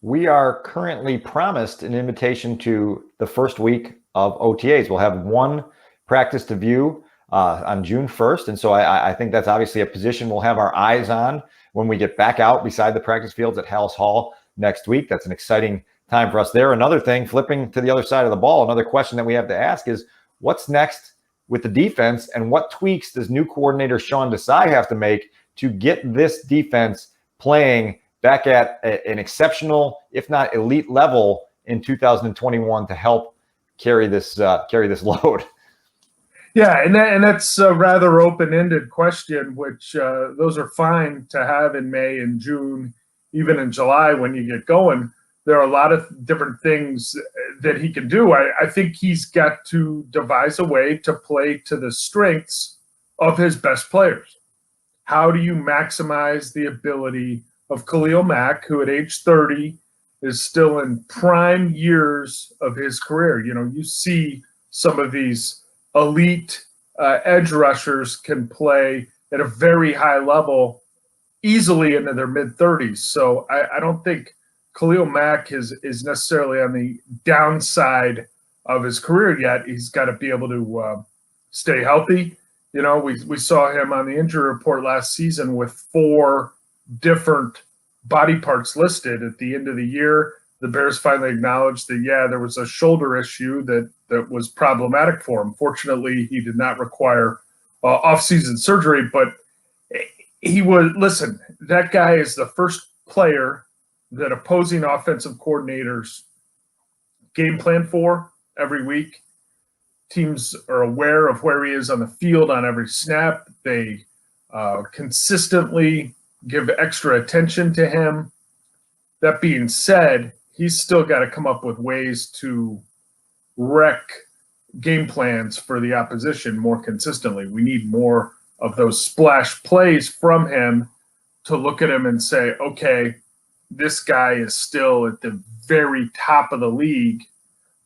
We are currently promised an invitation to the first week of OTAs. We'll have one practice to view on June 1st. And so I think that's obviously a position we'll have our eyes on when we get back out beside the practice fields at Hallis Hall next week. That's an exciting time for us there. Another thing, flipping to the other side of the ball, another question that we have to ask is what's next with the defense, and what tweaks does new coordinator Sean Desai have to make to get this defense playing back at an exceptional, if not elite level in 2021 to help carry this load? Yeah, and that's a rather open-ended question, which those are fine to have in May and June, even in July when you get going. There are a lot of different things that he can do. I think he's got to devise a way to play to the strengths of his best players. How do you maximize the ability of Khalil Mack, who at age 30 is still in prime years of his career? You know, you see some of these elite edge rushers can play at a very high level easily into their mid-30s. So I don't think Khalil Mack is necessarily on the downside of his career yet. He's got to be able to stay healthy. You know, we saw him on the injury report last season with 4 different body parts listed at the end of the year. The Bears finally acknowledged that, yeah, there was a shoulder issue that was problematic for him. Fortunately, he did not require off-season surgery, but he was, listen, that guy is the first player that opposing offensive coordinators game plan for every week. Teams are aware of where he is on the field on every snap. They consistently give extra attention to him. That being said, he's still got to come up with ways to wreck game plans for the opposition more consistently. We need more of those splash plays from him to look at him and say, okay, this guy is still at the very top of the league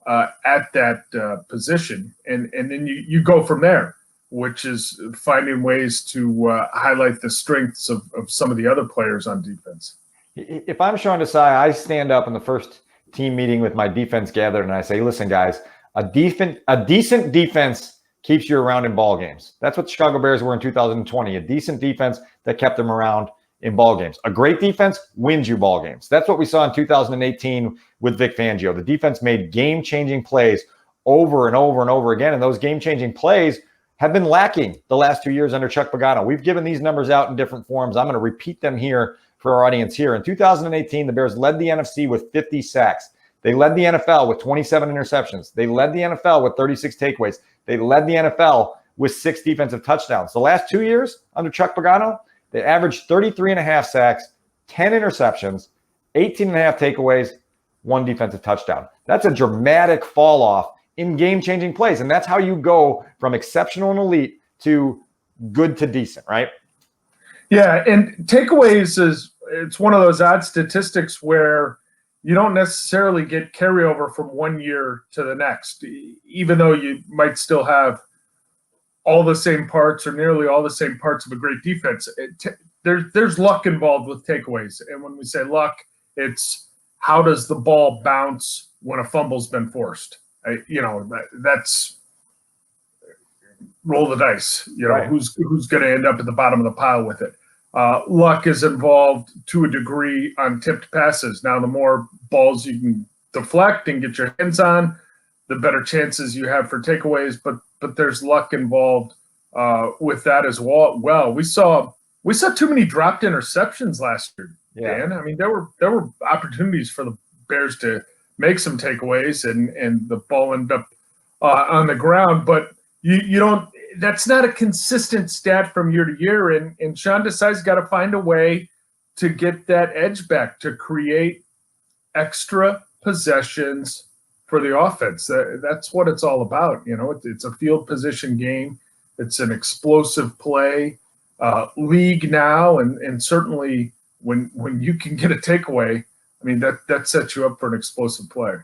at that position. And then you go from there, which is finding ways to highlight the strengths of some of the other players on defense. If I'm Sean Desai, I stand up in the first team meeting with my defense gathered and I say, listen, guys, a decent defense keeps you around in ball games. That's what the Chicago Bears were in 2020, a decent defense that kept them around in ball games. A great defense wins you ball games. That's what we saw in 2018 with Vic Fangio. The defense made game-changing plays over and over and over again, and those game-changing plays have been lacking the last 2 years under Chuck Pagano. We've given these numbers out in different forms. I'm going to repeat them here for our audience here. In 2018, the Bears led the NFC with 50 sacks. They led the NFL with 27 interceptions. They led the NFL with 36 takeaways. They led the NFL with 6 defensive touchdowns. The last 2 years under Chuck Pagano, they averaged 33.5 sacks, 10 interceptions, 18.5 takeaways, 1 defensive touchdown. That's a dramatic fall off in game-changing plays. And that's how you go from exceptional and elite to good to decent, right? Yeah, and takeaways it's one of those odd statistics where you don't necessarily get carryover from one year to the next, even though you might still have all the same parts or nearly all the same parts of a great defense. There's luck involved with takeaways. And when we say luck, it's how does the ball bounce when a fumble's been forced? That's roll the dice. Right. Who's going to end up at the bottom of the pile with it. Luck is involved to a degree on tipped passes. Now, the more balls you can deflect and get your hands on, the better chances you have for takeaways. But there's luck involved with that as well. We saw too many dropped interceptions last year, Dan. I mean, there were opportunities for the Bears to make some takeaways, and the ball ended up on the ground. But you don't. That's not a consistent stat from year to year, and Sean Desai's got to find a way to get that edge back, to create extra possessions for the offense. That's what it's all about. It's a field position game. It's an explosive play league now, and certainly when you can get a takeaway, I mean that sets you up for an explosive play.